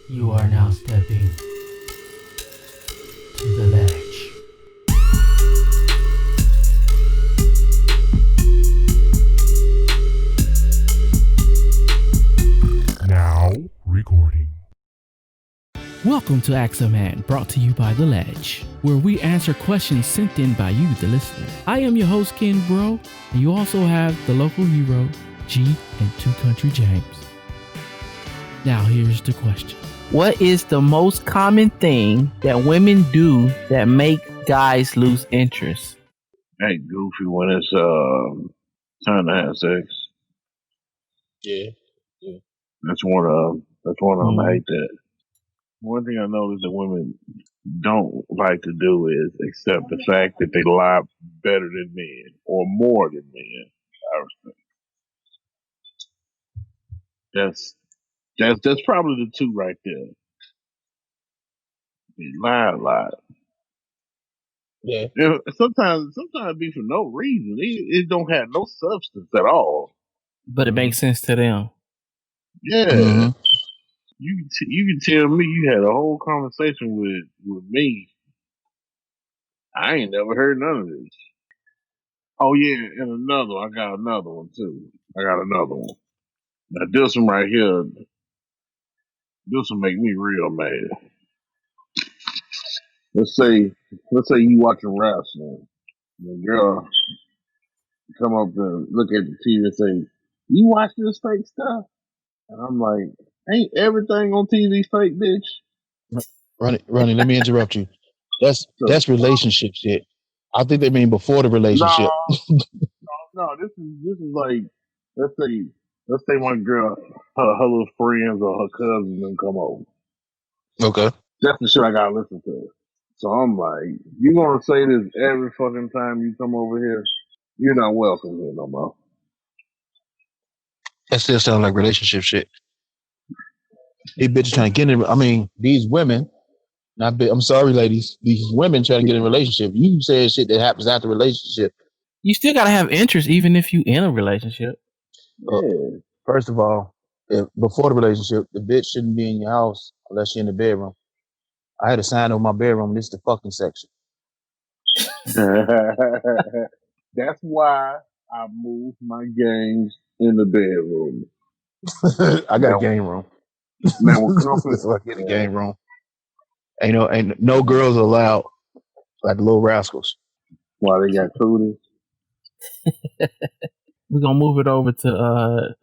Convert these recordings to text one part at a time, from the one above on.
You are now stepping to the ledge. Now recording. Welcome to Ask a Man, brought to you by The Ledge, where we answer questions sent in by you, the listener. I am your host, Ken Bro, and you also have the local hero, G, and Two Country James. Now here's the question. What is the most common thing that women do that make guys lose interest? Hey, goofy when it's time to have sex. Yeah. That's one of them. I hate that. One thing I notice that women don't like to do is accept the fact that they lie better than men or more than men. I respect. That's probably the two right there. They lie a lot. Yeah. Sometimes it be for no reason. It don't have no substance at all. But it makes sense to them. Yeah. Mm-hmm. You can tell me you had a whole conversation with me. I ain't never heard none of this. Oh yeah, and I got another one too. Now this one right here, this will make me real mad. Let's say you watching wrestling. The girl come up and look at the TV and say, "You watch this fake stuff?" And I'm like, "Ain't everything on TV fake, bitch?" Ronnie, let me interrupt you. That's relationship shit. I think they mean before the No, relationship. no. This is like let's say one girl, her little friends or her cousins them come over. Okay. That's the shit I gotta listen to. So I'm like, you gonna say this every fucking time you come over here? You're not welcome here no more. That still sounds like relationship shit. These bitches trying to get in. I mean, these women. I'm sorry, ladies. These women trying to get in a relationship. You saying shit that happens after relationship. You still gotta have interest even if you in a relationship. Yeah. First of all, before the relationship, the bitch shouldn't be in your house unless you're in the bedroom. I had a sign on my bedroom. This is the fucking section. That's why I moved my games in the bedroom. I got a game room. Man, when company, That's why I get a game room. Ain't no girls allowed like the little rascals. why they got cooties. We're gonna move it over to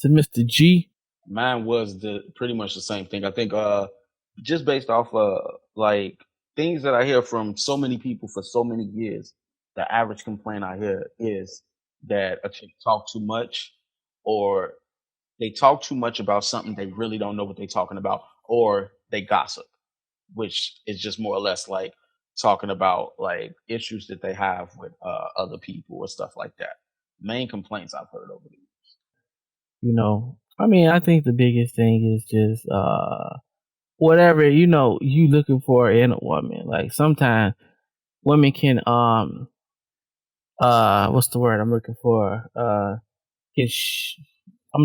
Mr. G. Mine was pretty much the same thing. I think just based off like things that I hear from so many people for so many years, the average complaint I hear is that a chick talk too much, or they talk too much about something they really don't know what they're talking about, or they gossip, which is just more or less like talking about like issues that they have with other people or stuff like that. Main complaints I've heard over the years. I mean, I think the biggest thing is just whatever you looking for in a woman. Like sometimes women can what's the word I'm looking for? I'm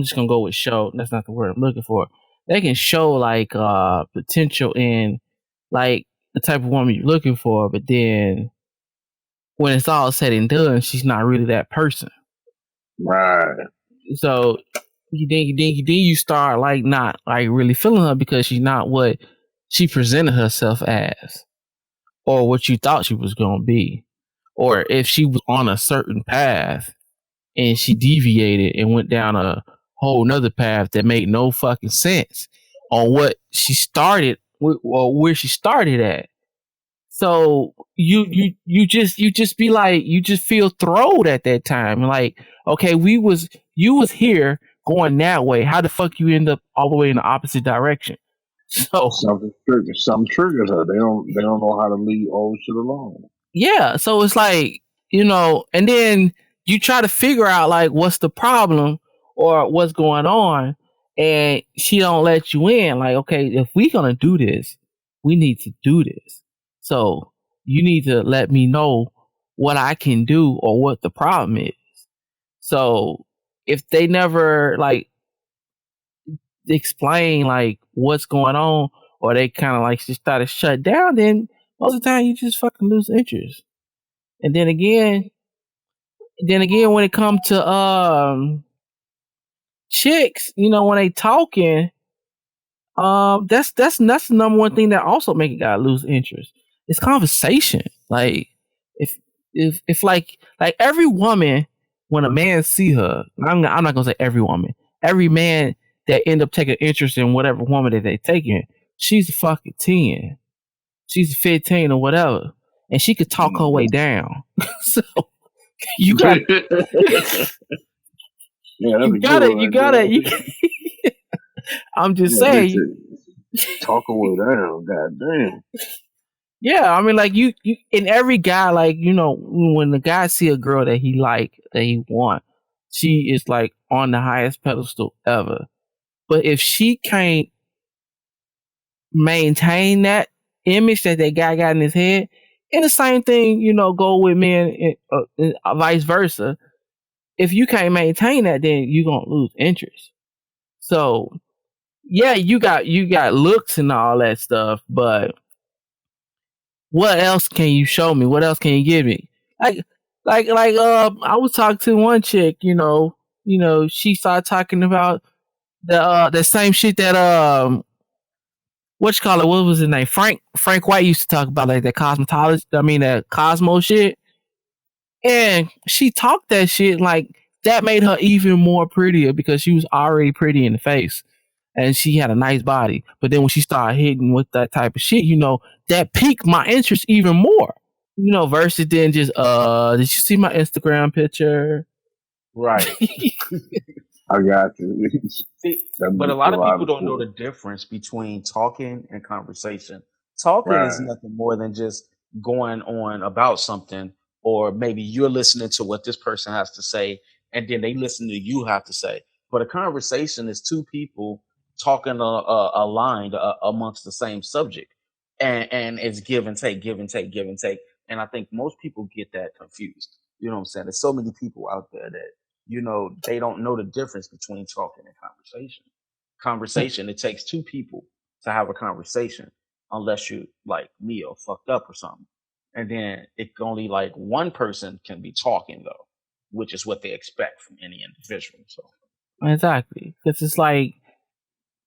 just gonna go with show. That's not the word I'm looking for. They can show like potential in like the type of woman you're looking for, but then when it's all said and done, she's not really that person. Right. So you start like not like really feeling her because she's not what she presented herself as, or what you thought she was gonna be, or if she was on a certain path and she deviated and went down a whole nother path that made no fucking sense on what she started or where she started at. So you just be like, you just feel thrilled at that time. Like, okay, you was here going that way. How the fuck you end up all the way in the opposite direction? So Something triggers her. They don't know how to leave old shit alone. yeah, so it's like, and then you try to figure out like what's the problem or what's going on, and she don't let you in. Like, okay, if we gonna do this, we need to do this. So you need to let me know what I can do or what the problem is. So if they never like, explain like what's going on, or they kind of like just try to shut down, then most of the time you just fucking lose interest. And then again, when it comes to chicks, when they talking, that's the number one thing that also make a guy lose interest. It's conversation. Like if like every woman, when a man see her, I'm not gonna say every woman, every man that end up taking interest in whatever woman that they taking, she's a fucking 10, she's a 15 or whatever, and she could talk her way down. So you got you gotta. I'm just saying. Talk away down, goddamn. Yeah, I mean, like you, and every guy, like when the guy see a girl that he like, that he want, she is like on the highest pedestal ever. But if she can't maintain that image that guy got in his head, and the same thing, go with men, and vice versa. If you can't maintain that, then you're gonna lose interest. So, yeah, you got looks and all that stuff, but what else can you show me? What else can you give me? I was talking to one chick, she started talking about the same shit that what was his name? Frank White used to talk about, like that that Cosmo shit. And she talked that shit like that made her even more prettier because she was already pretty in the face and she had a nice body. But then when she started hitting with that type of shit, that piqued my interest even more. Versus then just did you see my Instagram picture? Right. I got you. See, but a lot of people don't know the difference between talking and conversation. Talking is nothing more than just going on about something, or maybe you're listening to what this person has to say, and then they listen to you have to say. But a conversation is two people talking aligned amongst the same subject, and it's give and take, give and take, give and take. And I think most people get that confused. You know what I'm saying? There's so many people out there that they don't know the difference between talking and conversation. Conversation, it takes two people to have a conversation, unless you like me or fucked up or something. And then it only like one person can be talking though, which is what they expect from any individual. So exactly, because it's like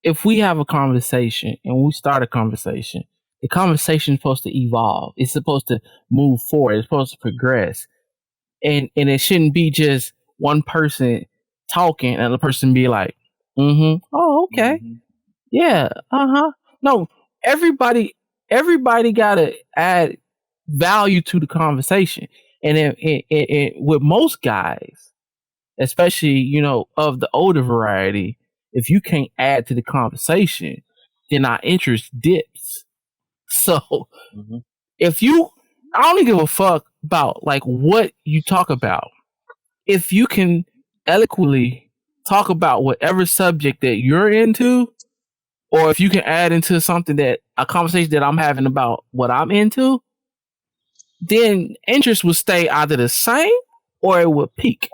if we have a conversation and we start a conversation, the conversation is supposed to evolve. It's supposed to move forward. It's supposed to progress, and it shouldn't be just one person talking and the person be like, oh, okay, yeah, no, everybody gotta add value to the conversation. And with most guys, especially of the older variety, if you can't add to the conversation, then our interest dips. So I don't give a fuck about like what you talk about. If you can eloquently talk about whatever subject that you're into, or if you can add into something that a conversation that I'm having about what I'm into, then interest will stay either the same or it will peak.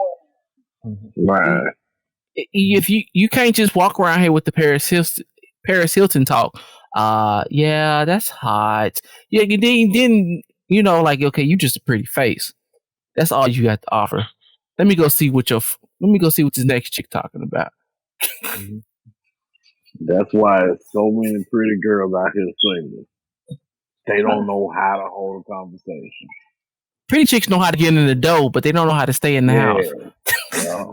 Right. If you can't just walk around here with the Paris Hilton talk. Yeah, that's hot. Yeah, then like, okay, you just a pretty face. That's all you got to offer. Let me go see what this next chick talking about. That's why so many pretty girls out here single. They don't know how to hold a conversation. Pretty chicks know how to get in the door, but they don't know how to stay in the house. Yeah.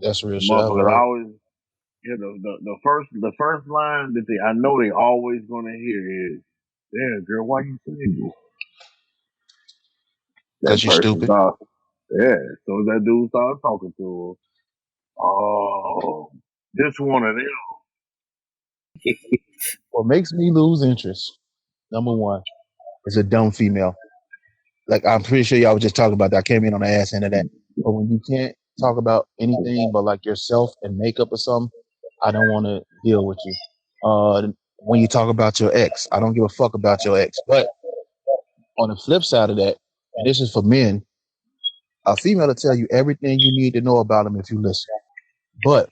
That's real shit. Motherfuckers always, the first line that I know they always gonna hear is, "Yeah, girl, why you single?" Because you're stupid. Yeah. So that dude started talking to her. Oh, this one of them. What makes me lose interest, number one, is a dumb female. Like, I'm pretty sure y'all was just talking about that. I came in on the ass end of that. But when you can't talk about anything but like yourself and makeup or something, I don't want to deal with you. When you talk about your ex, I don't give a fuck about your ex. But on the flip side of that, and this is for men, a female will tell you everything you need to know about them if you listen. But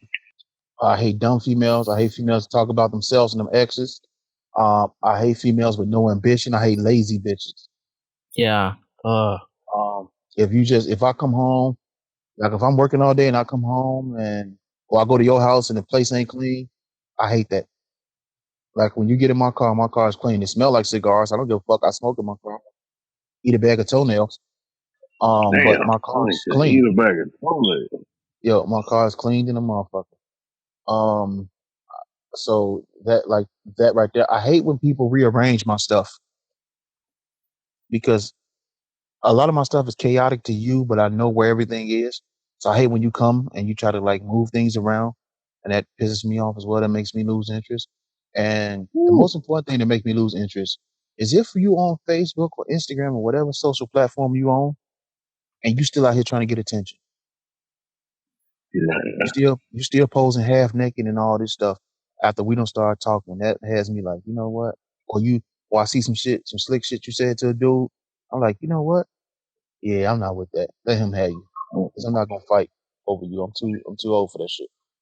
I hate dumb females. I hate females that talk about themselves and them exes. I hate females with no ambition. I hate lazy bitches. Yeah. If I come home, like if I'm working all day and I come home or I go to your house and the place ain't clean, I hate that. Like when you get in my car is clean. It smell like cigars. I don't give a fuck. I smoke in my car. Eat a bag of toenails. But Damn. my Somebody car's said eat clean. a bag of toilet. Yo, my car is clean in a motherfucker. Um, so that right there. I hate when people rearrange my stuff because a lot of my stuff is chaotic to you, but I know where everything is. So I hate when you come and you try to like move things around, and that pisses me off as well. That makes me lose interest. And the most important thing that makes me lose interest is if you on Facebook or Instagram or whatever social platform you on, and you still out here trying to get attention. Yeah. You still posing half naked and all this stuff after we don't start talking. That has me like, you know what? Or I see some slick shit you said to a dude. I'm like, you know what? Yeah, I'm not with that. Let him have you. Because I'm not gonna fight over you. I'm too old for that shit.